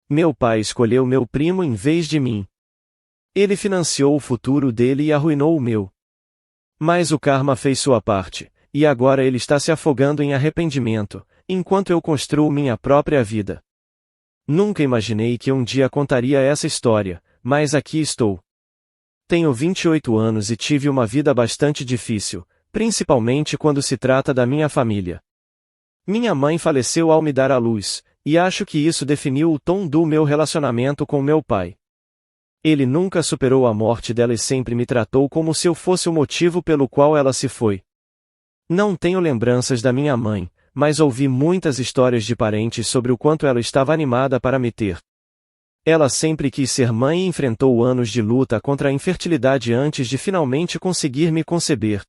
Meu pai escolheu meu primo em vez de mim. Ele financiou o futuro dele e arruinou o meu. Mas o karma fez sua parte, e agora ele está se afogando em arrependimento, enquanto eu construo minha própria vida. Nunca imaginei que um dia contaria essa história, mas aqui estou. Tenho 28 anos e tive uma vida bastante difícil, principalmente quando se trata da minha família. Minha mãe faleceu ao me dar à luz, e acho que isso definiu o tom do meu relacionamento com meu pai. Ele nunca superou a morte dela e sempre me tratou como se eu fosse o motivo pelo qual ela se foi. Não tenho lembranças da minha mãe, mas ouvi muitas histórias de parentes sobre o quanto ela estava animada para me ter. Ela sempre quis ser mãe e enfrentou anos de luta contra a infertilidade antes de finalmente conseguir me conceber.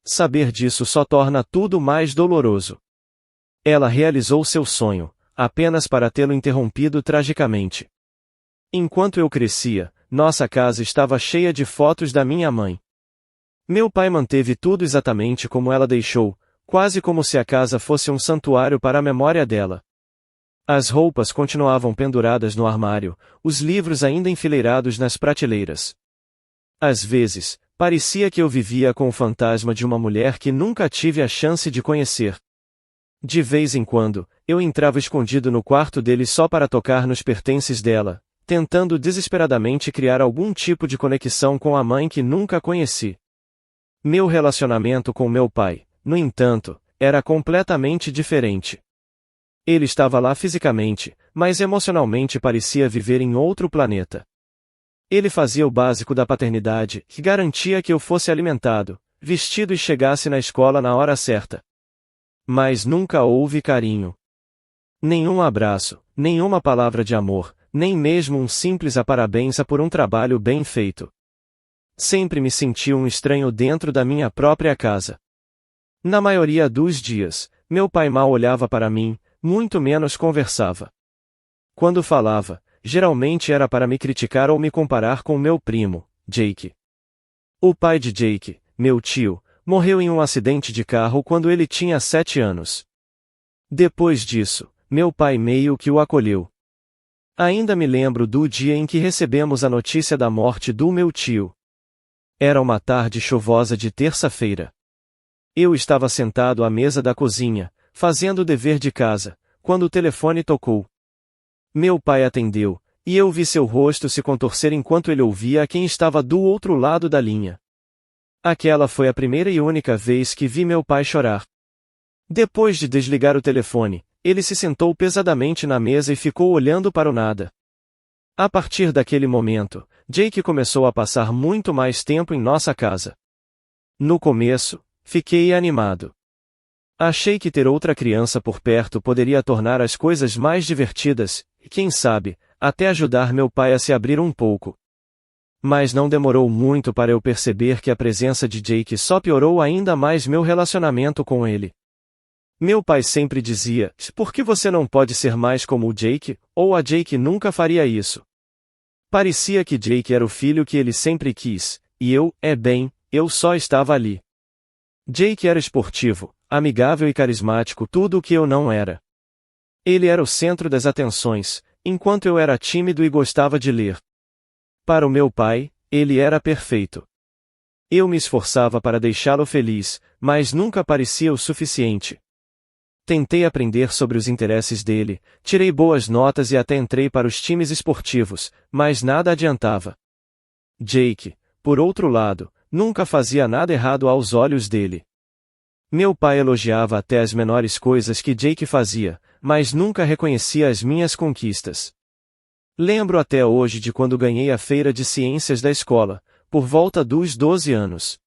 Saber disso só torna tudo mais doloroso. Ela realizou seu sonho, apenas para tê-lo interrompido tragicamente. Enquanto eu crescia, nossa casa estava cheia de fotos da minha mãe. Meu pai manteve tudo exatamente como ela deixou, quase como se a casa fosse um santuário para a memória dela. As roupas continuavam penduradas no armário, os livros ainda enfileirados nas prateleiras. Às vezes, parecia que eu vivia com o fantasma de uma mulher que nunca tive a chance de conhecer. De vez em quando, eu entrava escondido no quarto dele só para tocar nos pertences dela, tentando desesperadamente criar algum tipo de conexão com a mãe que nunca conheci. Meu relacionamento com meu pai, no entanto, era completamente diferente. Ele estava lá fisicamente, mas emocionalmente parecia viver em outro planeta. Ele fazia o básico da paternidade, que garantia que eu fosse alimentado, vestido e chegasse na escola na hora certa. Mas nunca houve carinho. Nenhum abraço, nenhuma palavra de amor, nem mesmo um simples parabéns por um trabalho bem feito. Sempre me senti um estranho dentro da minha própria casa. Na maioria dos dias, meu pai mal olhava para mim, muito menos conversava. Quando falava, geralmente era para me criticar ou me comparar com meu primo, Jake. O pai de Jake, meu tio, morreu em um acidente de carro quando ele tinha 7 anos. Depois disso, meu pai meio que o acolheu. Ainda me lembro do dia em que recebemos a notícia da morte do meu tio. Era uma tarde chuvosa de terça-feira. Eu estava sentado à mesa da cozinha, fazendo o dever de casa, quando o telefone tocou. Meu pai atendeu, e eu vi seu rosto se contorcer enquanto ele ouvia a quem estava do outro lado da linha. Aquela foi a primeira e única vez que vi meu pai chorar. Depois de desligar o telefone, ele se sentou pesadamente na mesa e ficou olhando para o nada. A partir daquele momento, Jake começou a passar muito mais tempo em nossa casa. No começo, fiquei animado. Achei que ter outra criança por perto poderia tornar as coisas mais divertidas, e quem sabe, até ajudar meu pai a se abrir um pouco. Mas não demorou muito para eu perceber que a presença de Jake só piorou ainda mais meu relacionamento com ele. Meu pai sempre dizia, por que você não pode ser mais como o Jake, ou a Jake nunca faria isso. Parecia que Jake era o filho que ele sempre quis, e eu só estava ali. Jake era esportivo, amigável e carismático, tudo o que eu não era. Ele era o centro das atenções, enquanto eu era tímido e gostava de ler. Para o meu pai, ele era perfeito. Eu me esforçava para deixá-lo feliz, mas nunca parecia o suficiente. Tentei aprender sobre os interesses dele, tirei boas notas e até entrei para os times esportivos, mas nada adiantava. Jake, por outro lado, nunca fazia nada errado aos olhos dele. Meu pai elogiava até as menores coisas que Jake fazia, mas nunca reconhecia as minhas conquistas. Lembro até hoje de quando ganhei a feira de ciências da escola, por volta dos 12 anos.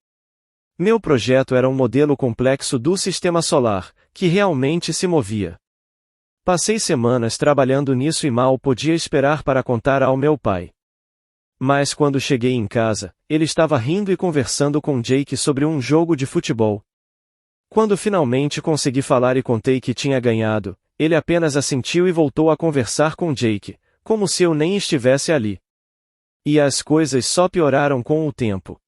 Meu projeto era um modelo complexo do sistema solar, que realmente se movia. Passei semanas trabalhando nisso e mal podia esperar para contar ao meu pai. Mas quando cheguei em casa, ele estava rindo e conversando com Jake sobre um jogo de futebol. Quando finalmente consegui falar e contei que tinha ganhado, ele apenas assentiu e voltou a conversar com Jake, como se eu nem estivesse ali. E as coisas só pioraram com o tempo.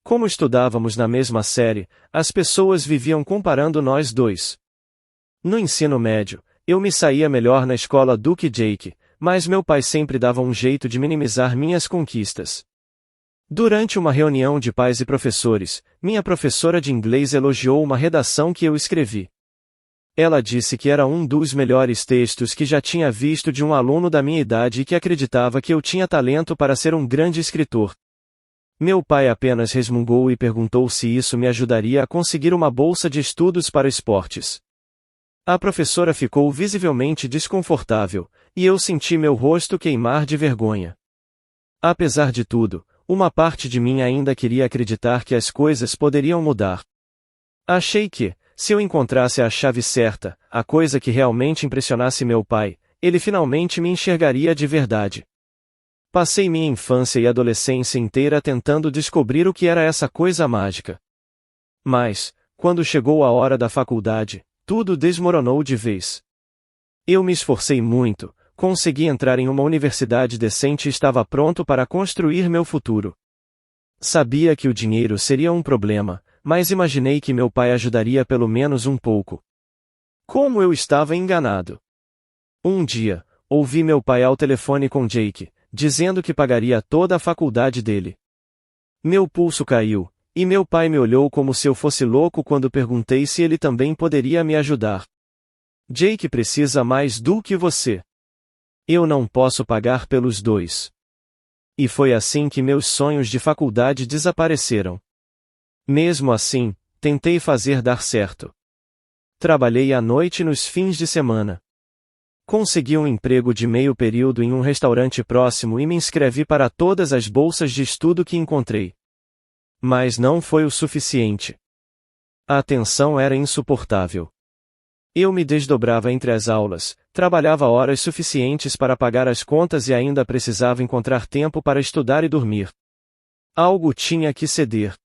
Como estudávamos na mesma série, as pessoas viviam comparando nós dois. No ensino médio, eu me saía melhor na escola do que Jake, mas meu pai sempre dava um jeito de minimizar minhas conquistas. Durante uma reunião de pais e professores, minha professora de inglês elogiou uma redação que eu escrevi. Ela disse que era um dos melhores textos que já tinha visto de um aluno da minha idade e que acreditava que eu tinha talento para ser um grande escritor. Meu pai apenas resmungou e perguntou se isso me ajudaria a conseguir uma bolsa de estudos para esportes. A professora ficou visivelmente desconfortável, e eu senti meu rosto queimar de vergonha. Apesar de tudo, uma parte de mim ainda queria acreditar que as coisas poderiam mudar. Achei que, se eu encontrasse a chave certa, a coisa que realmente impressionasse meu pai, ele finalmente me enxergaria de verdade. Passei minha infância e adolescência inteira tentando descobrir o que era essa coisa mágica. Mas, quando chegou a hora da faculdade, tudo desmoronou de vez. Eu me esforcei muito, consegui entrar em uma universidade decente e estava pronto para construir meu futuro. Sabia que o dinheiro seria um problema, mas imaginei que meu pai ajudaria pelo menos um pouco. Como eu estava enganado. Um dia, ouvi meu pai ao telefone com Jake, dizendo que pagaria toda a faculdade dele. Meu pulso caiu, e meu pai me olhou como se eu fosse louco quando perguntei se ele também poderia me ajudar. Jake precisa mais do que você. Eu não posso pagar pelos dois. E foi assim que meus sonhos de faculdade desapareceram. Mesmo assim, tentei fazer dar certo. Trabalhei à noite e nos fins de semana. Consegui um emprego de meio período em um restaurante próximo e me inscrevi para todas as bolsas de estudo que encontrei. Mas não foi o suficiente. A tensão era insuportável. Eu me desdobrava entre as aulas, trabalhava horas suficientes para pagar as contas e ainda precisava encontrar tempo para estudar e dormir. Algo tinha que ceder.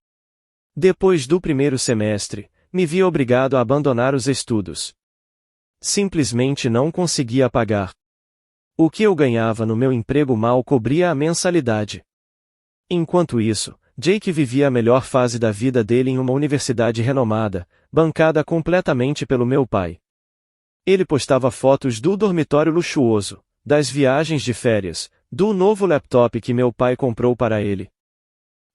Depois do primeiro semestre, me vi obrigado a abandonar os estudos. Simplesmente não conseguia pagar. O que eu ganhava no meu emprego mal cobria a mensalidade. Enquanto isso, Jake vivia a melhor fase da vida dele em uma universidade renomada, bancada completamente pelo meu pai. Ele postava fotos do dormitório luxuoso, das viagens de férias, do novo laptop que meu pai comprou para ele.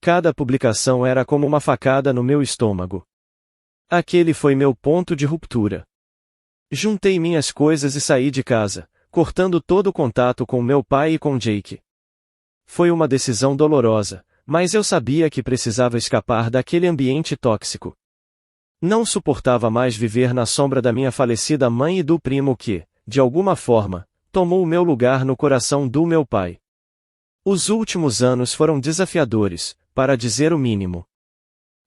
Cada publicação era como uma facada no meu estômago. Aquele foi meu ponto de ruptura. Juntei minhas coisas e saí de casa, cortando todo o contato com meu pai e com Jake. Foi uma decisão dolorosa, mas eu sabia que precisava escapar daquele ambiente tóxico. Não suportava mais viver na sombra da minha falecida mãe e do primo que, de alguma forma, tomou o meu lugar no coração do meu pai. Os últimos anos foram desafiadores, para dizer o mínimo.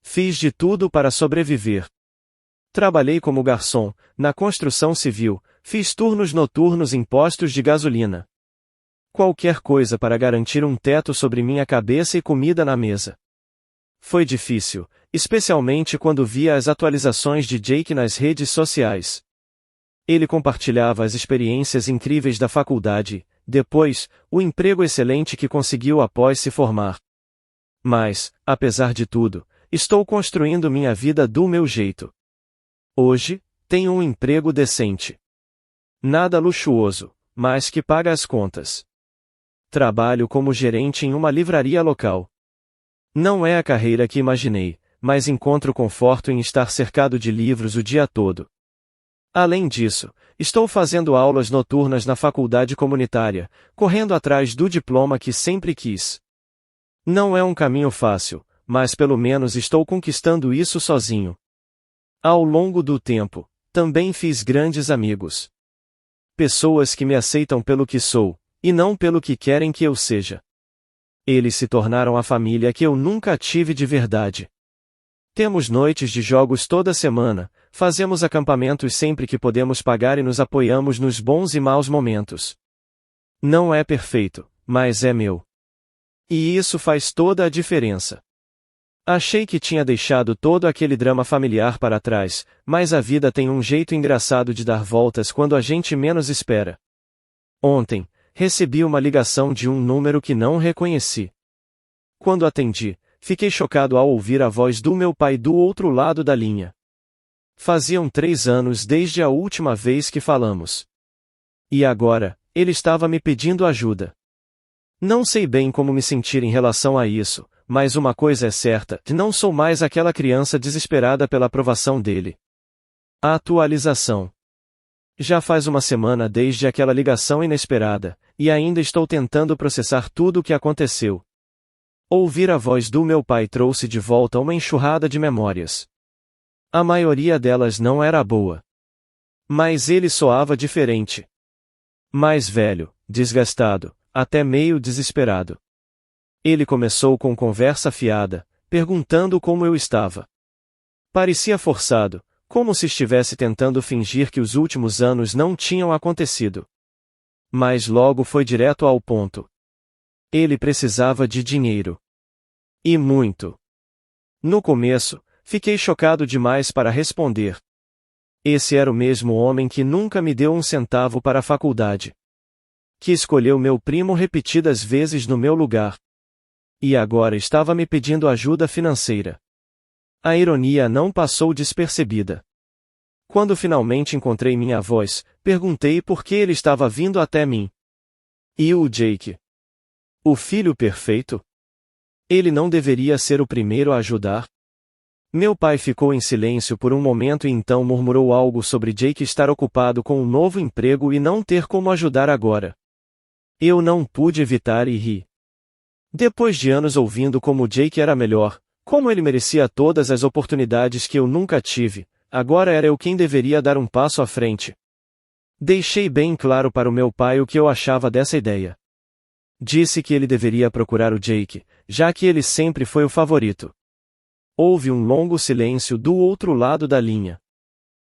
Fiz de tudo para sobreviver. Trabalhei como garçom, na construção civil, fiz turnos noturnos em postos de gasolina. Qualquer coisa para garantir um teto sobre minha cabeça e comida na mesa. Foi difícil, especialmente quando via as atualizações de Jake nas redes sociais. Ele compartilhava as experiências incríveis da faculdade, depois, o emprego excelente que conseguiu após se formar. Mas, apesar de tudo, estou construindo minha vida do meu jeito. Hoje, tenho um emprego decente. Nada luxuoso, mas que paga as contas. Trabalho como gerente em uma livraria local. Não é a carreira que imaginei, mas encontro conforto em estar cercado de livros o dia todo. Além disso, estou fazendo aulas noturnas na faculdade comunitária, correndo atrás do diploma que sempre quis. Não é um caminho fácil, mas pelo menos estou conquistando isso sozinho. Ao longo do tempo, também fiz grandes amigos. Pessoas que me aceitam pelo que sou, e não pelo que querem que eu seja. Eles se tornaram a família que eu nunca tive de verdade. Temos noites de jogos toda semana, fazemos acampamentos sempre que podemos pagar e nos apoiamos nos bons e maus momentos. Não é perfeito, mas é meu. E isso faz toda a diferença. Achei que tinha deixado todo aquele drama familiar para trás, mas a vida tem um jeito engraçado de dar voltas quando a gente menos espera. Ontem, recebi uma ligação de um número que não reconheci. Quando atendi, fiquei chocado ao ouvir a voz do meu pai do outro lado da linha. Faziam 3 anos desde a última vez que falamos. E agora, ele estava me pedindo ajuda. Não sei bem como me sentir em relação a isso, mas uma coisa é certa, não sou mais aquela criança desesperada pela aprovação dele. A atualização. Já faz uma semana desde aquela ligação inesperada, e ainda estou tentando processar tudo o que aconteceu. Ouvir a voz do meu pai trouxe de volta uma enxurrada de memórias. A maioria delas não era boa. Mas ele soava diferente. Mais velho, desgastado, até meio desesperado. Ele começou com conversa fiada, perguntando como eu estava. Parecia forçado, como se estivesse tentando fingir que os últimos anos não tinham acontecido. Mas logo foi direto ao ponto. Ele precisava de dinheiro. E muito. No começo, fiquei chocado demais para responder. Esse era o mesmo homem que nunca me deu um centavo para a faculdade. Que escolheu meu primo repetidas vezes no meu lugar. E agora estava me pedindo ajuda financeira. A ironia não passou despercebida. Quando finalmente encontrei minha voz, perguntei por que ele estava vindo até mim. E o Jake? O filho perfeito? Ele não deveria ser o primeiro a ajudar? Meu pai ficou em silêncio por um momento e então murmurou algo sobre Jake estar ocupado com um novo emprego e não ter como ajudar agora. Eu não pude evitar e ri. Depois de anos ouvindo como Jake era melhor, como ele merecia todas as oportunidades que eu nunca tive, agora era eu quem deveria dar um passo à frente. Deixei bem claro para o meu pai o que eu achava dessa ideia. Disse que ele deveria procurar o Jake, já que ele sempre foi o favorito. Houve um longo silêncio do outro lado da linha.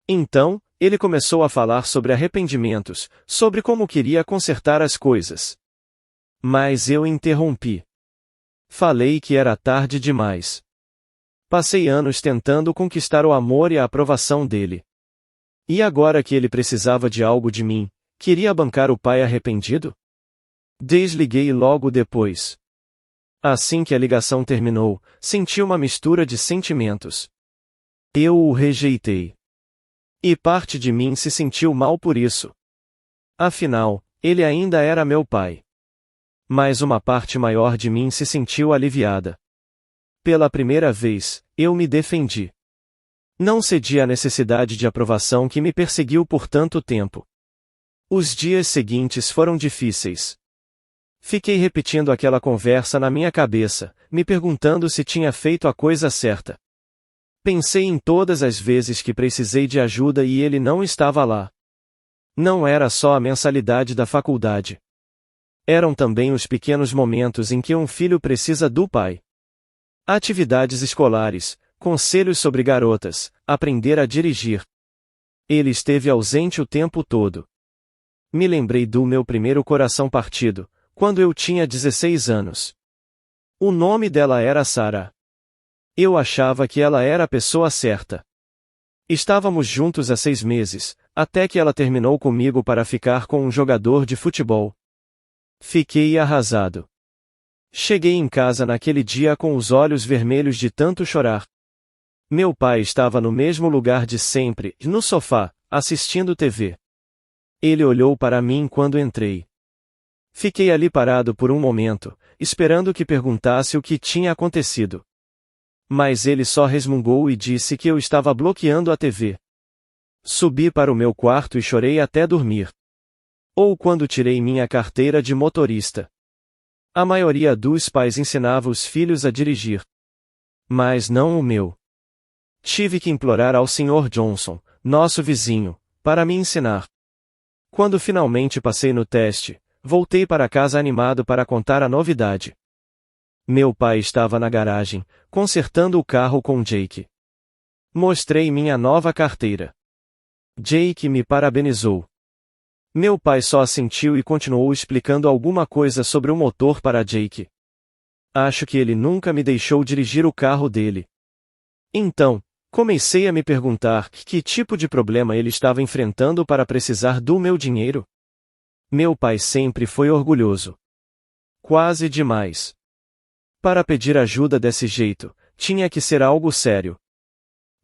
Então, ele começou a falar sobre arrependimentos, sobre como queria consertar as coisas. Mas eu interrompi. Falei que era tarde demais. Passei anos tentando conquistar o amor e a aprovação dele. E agora que ele precisava de algo de mim, queria bancar o pai arrependido? Desliguei logo depois. Assim que a ligação terminou, senti uma mistura de sentimentos. Eu o rejeitei. E parte de mim se sentiu mal por isso. Afinal, ele ainda era meu pai. Mas uma parte maior de mim se sentiu aliviada. Pela primeira vez, eu me defendi. Não cedi à necessidade de aprovação que me perseguiu por tanto tempo. Os dias seguintes foram difíceis. Fiquei repetindo aquela conversa na minha cabeça, me perguntando se tinha feito a coisa certa. Pensei em todas as vezes que precisei de ajuda e ele não estava lá. Não era só a mensalidade da faculdade. Eram também os pequenos momentos em que um filho precisa do pai. Atividades escolares, conselhos sobre garotas, aprender a dirigir. Ele esteve ausente o tempo todo. Me lembrei do meu primeiro coração partido, quando eu tinha 16 anos. O nome dela era Sarah. Eu achava que ela era a pessoa certa. Estávamos juntos há 6 meses, até que ela terminou comigo para ficar com um jogador de futebol. Fiquei arrasado. Cheguei em casa naquele dia com os olhos vermelhos de tanto chorar. Meu pai estava no mesmo lugar de sempre, no sofá, assistindo TV. Ele olhou para mim quando entrei. Fiquei ali parado por um momento, esperando que perguntasse o que tinha acontecido. Mas ele só resmungou e disse que eu estava bloqueando a TV. Subi para o meu quarto e chorei até dormir. Ou quando tirei minha carteira de motorista. A maioria dos pais ensinava os filhos a dirigir. Mas não o meu. Tive que implorar ao Sr. Johnson, nosso vizinho, para me ensinar. Quando finalmente passei no teste, voltei para casa animado para contar a novidade. Meu pai estava na garagem, consertando o carro com Jake. Mostrei minha nova carteira. Jake me parabenizou. Meu pai só assentiu e continuou explicando alguma coisa sobre o motor para Jake. Acho que ele nunca me deixou dirigir o carro dele. Então, comecei a me perguntar que tipo de problema ele estava enfrentando para precisar do meu dinheiro. Meu pai sempre foi orgulhoso. Quase demais. Para pedir ajuda desse jeito, tinha que ser algo sério.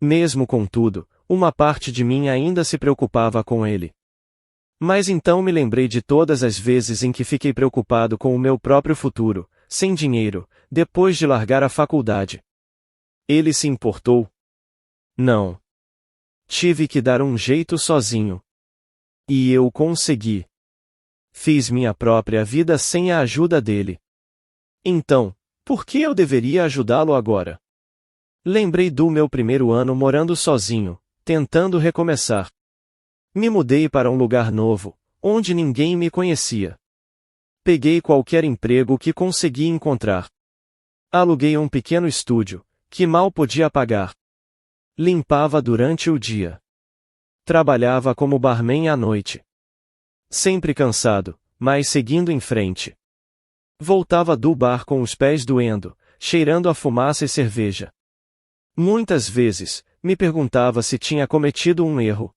Mesmo contudo, uma parte de mim ainda se preocupava com ele. Mas então me lembrei de todas as vezes em que fiquei preocupado com o meu próprio futuro, sem dinheiro, depois de largar a faculdade. Ele se importou? Não. Tive que dar um jeito sozinho. E eu consegui. Fiz minha própria vida sem a ajuda dele. Então, por que eu deveria ajudá-lo agora? Lembrei do meu primeiro ano morando sozinho, tentando recomeçar. Me mudei para um lugar novo, onde ninguém me conhecia. Peguei qualquer emprego que consegui encontrar. Aluguei um pequeno estúdio, que mal podia pagar. Limpava durante o dia. Trabalhava como barman à noite. Sempre cansado, mas seguindo em frente. Voltava do bar com os pés doendo, cheirando a fumaça e cerveja. Muitas vezes, me perguntava se tinha cometido um erro.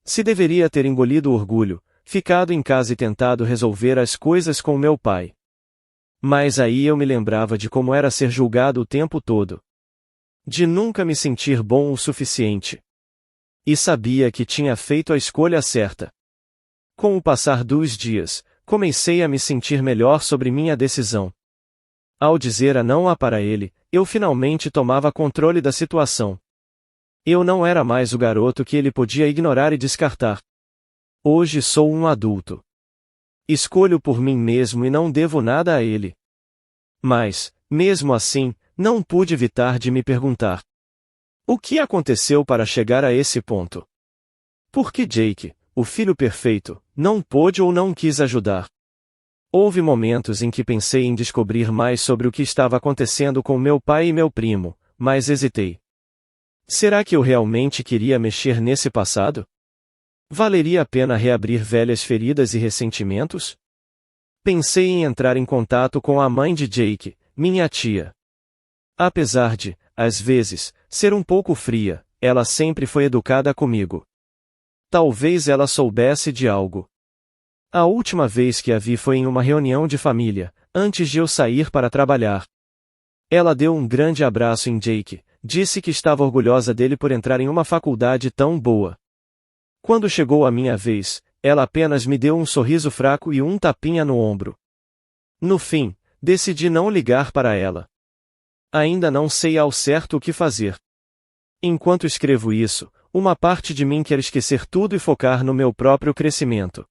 Se deveria ter engolido o orgulho, ficado em casa e tentado resolver as coisas com meu pai. Mas aí eu me lembrava de como era ser julgado o tempo todo. De nunca me sentir bom o suficiente. E sabia que tinha feito a escolha certa. Com o passar dos dias, comecei a me sentir melhor sobre minha decisão. Ao dizer a não para ele, eu finalmente tomava controle da situação. Eu não era mais o garoto que ele podia ignorar e descartar. Hoje sou um adulto. Escolho por mim mesmo e não devo nada a ele. Mas, mesmo assim, não pude evitar de me perguntar: o que aconteceu para chegar a esse ponto? Por que Jake, o filho perfeito, não pôde ou não quis ajudar? Houve momentos em que pensei em descobrir mais sobre o que estava acontecendo com meu pai e meu primo, mas hesitei. Será que eu realmente queria mexer nesse passado? Valeria a pena reabrir velhas feridas e ressentimentos? Pensei em entrar em contato com a mãe de Jake, minha tia. Apesar de, às vezes, ser um pouco fria, ela sempre foi educada comigo. Talvez ela soubesse de algo. A última vez que a vi foi em uma reunião de família, antes de eu sair para trabalhar. Ela deu um grande abraço em Jake, disse que estava orgulhosa dele por entrar em uma faculdade tão boa. Quando chegou a minha vez, ela apenas me deu um sorriso fraco e um tapinha no ombro. No fim, decidi não ligar para ela. Ainda não sei ao certo o que fazer. Enquanto escrevo isso, uma parte de mim quer esquecer tudo e focar no meu próprio crescimento.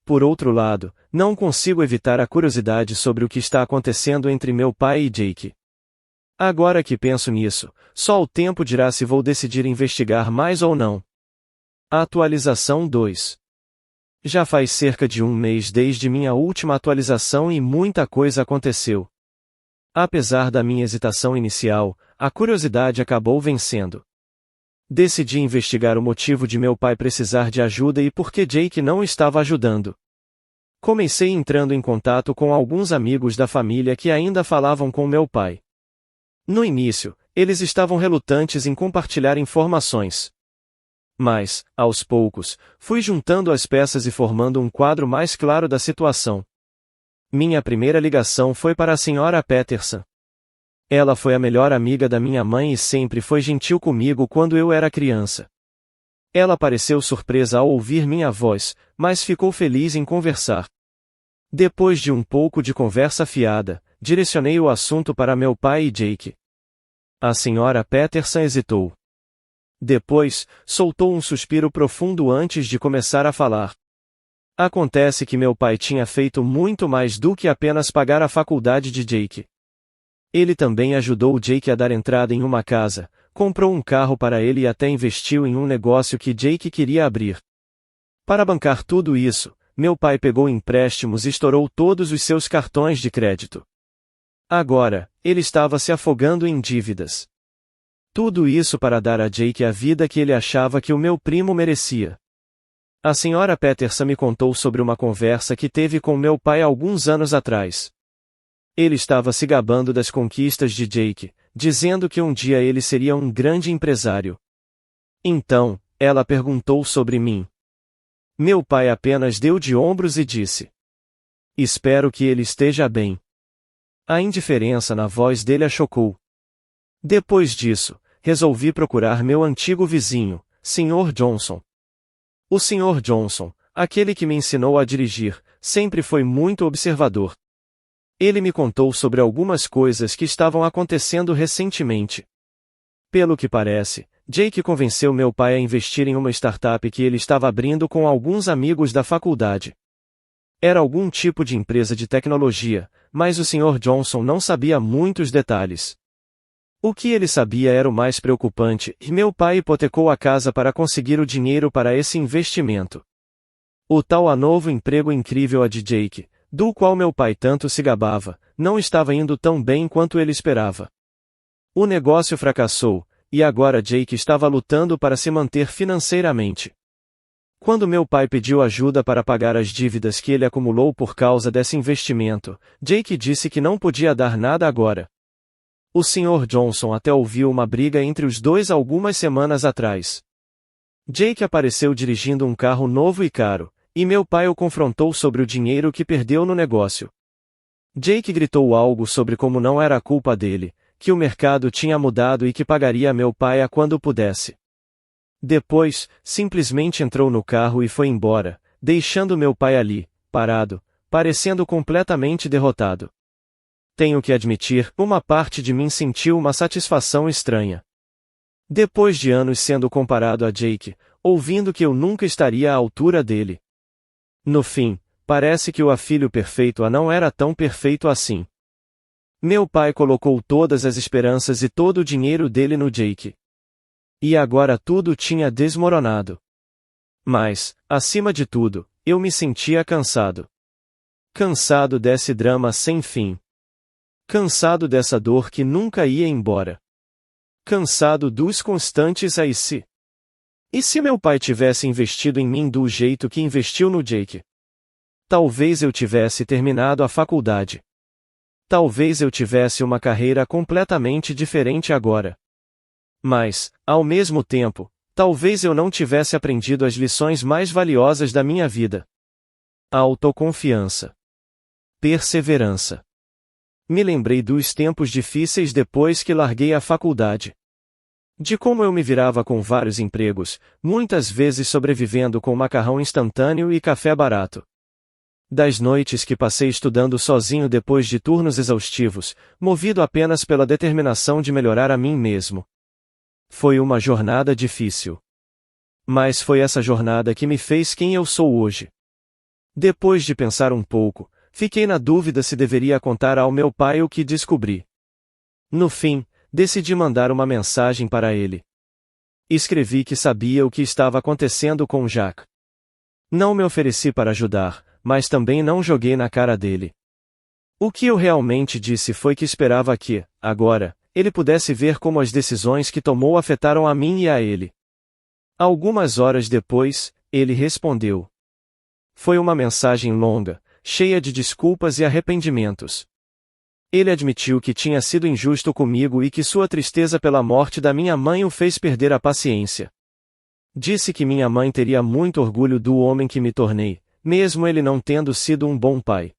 Por outro lado, não consigo evitar a curiosidade sobre o que está acontecendo entre meu pai e Jake. Agora que penso nisso, só o tempo dirá se vou decidir investigar mais ou não. Atualização 2. Já faz cerca de um mês desde minha última atualização e muita coisa aconteceu. Apesar da minha hesitação inicial, a curiosidade acabou vencendo. Decidi investigar o motivo de meu pai precisar de ajuda e por que Jake não estava ajudando. Comecei entrando em contato com alguns amigos da família que ainda falavam com meu pai. No início, eles estavam relutantes em compartilhar informações. Mas, aos poucos, fui juntando as peças e formando um quadro mais claro da situação. Minha primeira ligação foi para a Sra. Peterson. Ela foi a melhor amiga da minha mãe e sempre foi gentil comigo quando eu era criança. Ela pareceu surpresa ao ouvir minha voz, mas ficou feliz em conversar. Depois de um pouco de conversa fiada, direcionei o assunto para meu pai e Jake. A Sra. Peterson hesitou. Depois, soltou um suspiro profundo antes de começar a falar. Acontece que meu pai tinha feito muito mais do que apenas pagar a faculdade de Jake. Ele também ajudou Jake a dar entrada em uma casa, comprou um carro para ele e até investiu em um negócio que Jake queria abrir. Para bancar tudo isso, meu pai pegou empréstimos e estourou todos os seus cartões de crédito. Agora, ele estava se afogando em dívidas. Tudo isso para dar a Jake a vida que ele achava que o meu primo merecia. A Sra. Peterson me contou sobre uma conversa que teve com meu pai alguns anos atrás. Ele estava se gabando das conquistas de Jake, dizendo que um dia ele seria um grande empresário. Então, ela perguntou sobre mim. Meu pai apenas deu de ombros e disse: espero que ele esteja bem. A indiferença na voz dele a chocou. Depois disso, resolvi procurar meu antigo vizinho, Sr. Johnson. O Sr. Johnson, aquele que me ensinou a dirigir, sempre foi muito observador. Ele me contou sobre algumas coisas que estavam acontecendo recentemente. Pelo que parece, Jake convenceu meu pai a investir em uma startup que ele estava abrindo com alguns amigos da faculdade. Era algum tipo de empresa de tecnologia, mas o Sr. Johnson não sabia muitos detalhes. O que ele sabia era o mais preocupante, e meu pai hipotecou a casa para conseguir o dinheiro para esse investimento. O tal novo emprego incrível de Jake, do qual meu pai tanto se gabava, não estava indo tão bem quanto ele esperava. O negócio fracassou, e agora Jake estava lutando para se manter financeiramente. Quando meu pai pediu ajuda para pagar as dívidas que ele acumulou por causa desse investimento, Jake disse que não podia dar nada agora. O Sr. Johnson até ouviu uma briga entre os dois algumas semanas atrás. Jake apareceu dirigindo um carro novo e caro, e meu pai o confrontou sobre o dinheiro que perdeu no negócio. Jake gritou algo sobre como não era a culpa dele, que o mercado tinha mudado e que pagaria meu pai quando pudesse. Depois, simplesmente entrou no carro e foi embora, deixando meu pai ali, parado, parecendo completamente derrotado. Tenho que admitir, uma parte de mim sentiu uma satisfação estranha. Depois de anos sendo comparado a Jake, ouvindo que eu nunca estaria à altura dele. No fim, parece que o filho perfeito não era tão perfeito assim. Meu pai colocou todas as esperanças e todo o dinheiro dele no Jake. E agora tudo tinha desmoronado. Mas, acima de tudo, eu me sentia cansado. Cansado desse drama sem fim. Cansado dessa dor que nunca ia embora. Cansado dos constantes "e se". E se meu pai tivesse investido em mim do jeito que investiu no Jake? Talvez eu tivesse terminado a faculdade. Talvez eu tivesse uma carreira completamente diferente agora. Mas, ao mesmo tempo, talvez eu não tivesse aprendido as lições mais valiosas da minha vida. Autoconfiança. Perseverança. Me lembrei dos tempos difíceis depois que larguei a faculdade. De como eu me virava com vários empregos, muitas vezes sobrevivendo com macarrão instantâneo e café barato. Das noites que passei estudando sozinho depois de turnos exaustivos, movido apenas pela determinação de melhorar a mim mesmo. Foi uma jornada difícil. Mas foi essa jornada que me fez quem eu sou hoje. Depois de pensar um pouco, fiquei na dúvida se deveria contar ao meu pai o que descobri. No fim, decidi mandar uma mensagem para ele. Escrevi que sabia o que estava acontecendo com Jack. Não me ofereci para ajudar, mas também não joguei na cara dele. O que eu realmente disse foi que esperava que, agora, ele pudesse ver como as decisões que tomou afetaram a mim e a ele. Algumas horas depois, ele respondeu. Foi uma mensagem longa, cheia de desculpas e arrependimentos. Ele admitiu que tinha sido injusto comigo e que sua tristeza pela morte da minha mãe o fez perder a paciência. Disse que minha mãe teria muito orgulho do homem que me tornei, mesmo ele não tendo sido um bom pai.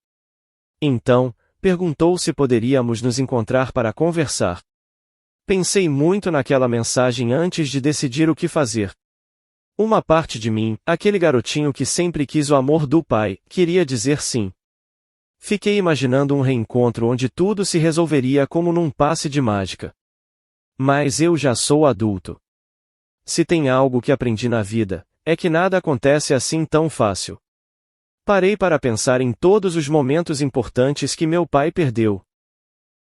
Então, perguntou se poderíamos nos encontrar para conversar. Pensei muito naquela mensagem antes de decidir o que fazer. Uma parte de mim, aquele garotinho que sempre quis o amor do pai, queria dizer sim. Fiquei imaginando um reencontro onde tudo se resolveria como num passe de mágica. Mas eu já sou adulto. Se tem algo que aprendi na vida, é que nada acontece assim tão fácil. Parei para pensar em todos os momentos importantes que meu pai perdeu.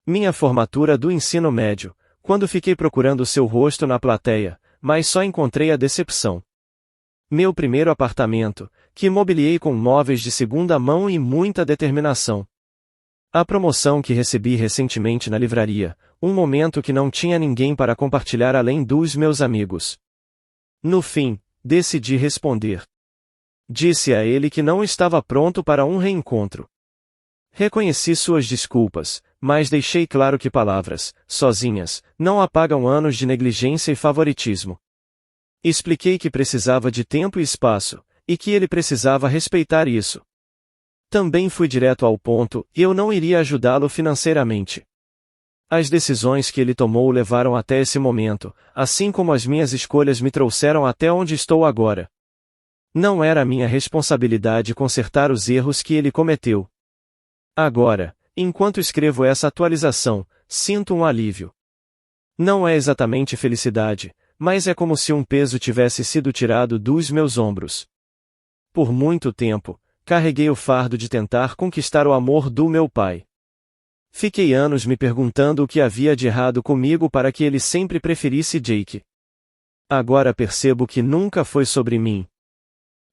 Minha formatura do ensino médio, quando fiquei procurando seu rosto na plateia, mas só encontrei a decepção. Meu primeiro apartamento, que mobiliei com móveis de segunda mão e muita determinação. A promoção que recebi recentemente na livraria, um momento que não tinha ninguém para compartilhar além dos meus amigos. No fim, decidi responder. Disse a ele que não estava pronto para um reencontro. Reconheci suas desculpas, mas deixei claro que palavras, sozinhas, não apagam anos de negligência e favoritismo. Expliquei que precisava de tempo e espaço, e que ele precisava respeitar isso. Também fui direto ao ponto, e eu não iria ajudá-lo financeiramente. As decisões que ele tomou o levaram até esse momento, assim como as minhas escolhas me trouxeram até onde estou agora. Não era minha responsabilidade consertar os erros que ele cometeu. Agora, enquanto escrevo essa atualização, sinto um alívio. Não é exatamente felicidade, mas é como se um peso tivesse sido tirado dos meus ombros. Por muito tempo, carreguei o fardo de tentar conquistar o amor do meu pai. Fiquei anos me perguntando o que havia de errado comigo para que ele sempre preferisse Jake. Agora percebo que nunca foi sobre mim.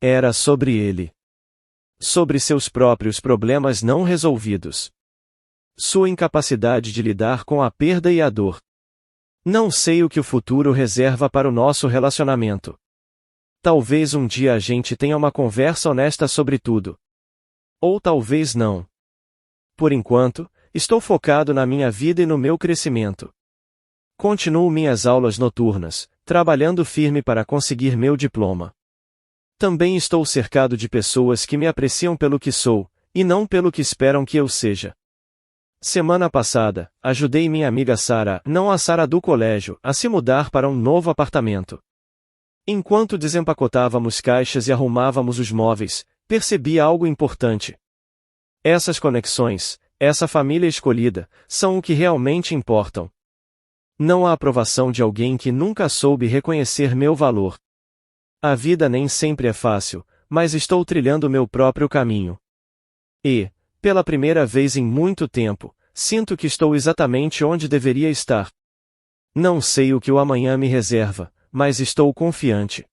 Era sobre ele. Sobre seus próprios problemas não resolvidos. Sua incapacidade de lidar com a perda e a dor. Não sei o que o futuro reserva para o nosso relacionamento. Talvez um dia a gente tenha uma conversa honesta sobre tudo. Ou talvez não. Por enquanto, estou focado na minha vida e no meu crescimento. Continuo minhas aulas noturnas, trabalhando firme para conseguir meu diploma. Também estou cercado de pessoas que me apreciam pelo que sou, e não pelo que esperam que eu seja. Semana passada, ajudei minha amiga Sarah, não a Sarah do colégio, a se mudar para um novo apartamento. Enquanto desempacotávamos caixas e arrumávamos os móveis, percebi algo importante. Essas conexões, essa família escolhida, são o que realmente importam. Não a aprovação de alguém que nunca soube reconhecer meu valor. A vida nem sempre é fácil, mas estou trilhando meu próprio caminho. E, pela primeira vez em muito tempo, sinto que estou exatamente onde deveria estar. Não sei o que o amanhã me reserva, mas estou confiante.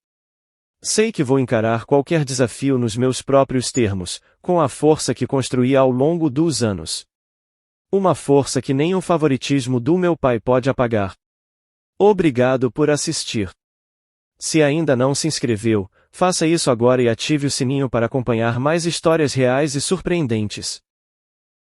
Sei que vou encarar qualquer desafio nos meus próprios termos, com a força que construí ao longo dos anos. Uma força que nem o favoritismo do meu pai pode apagar. Obrigado por assistir. Se ainda não se inscreveu, faça isso agora e ative o sininho para acompanhar mais histórias reais e surpreendentes.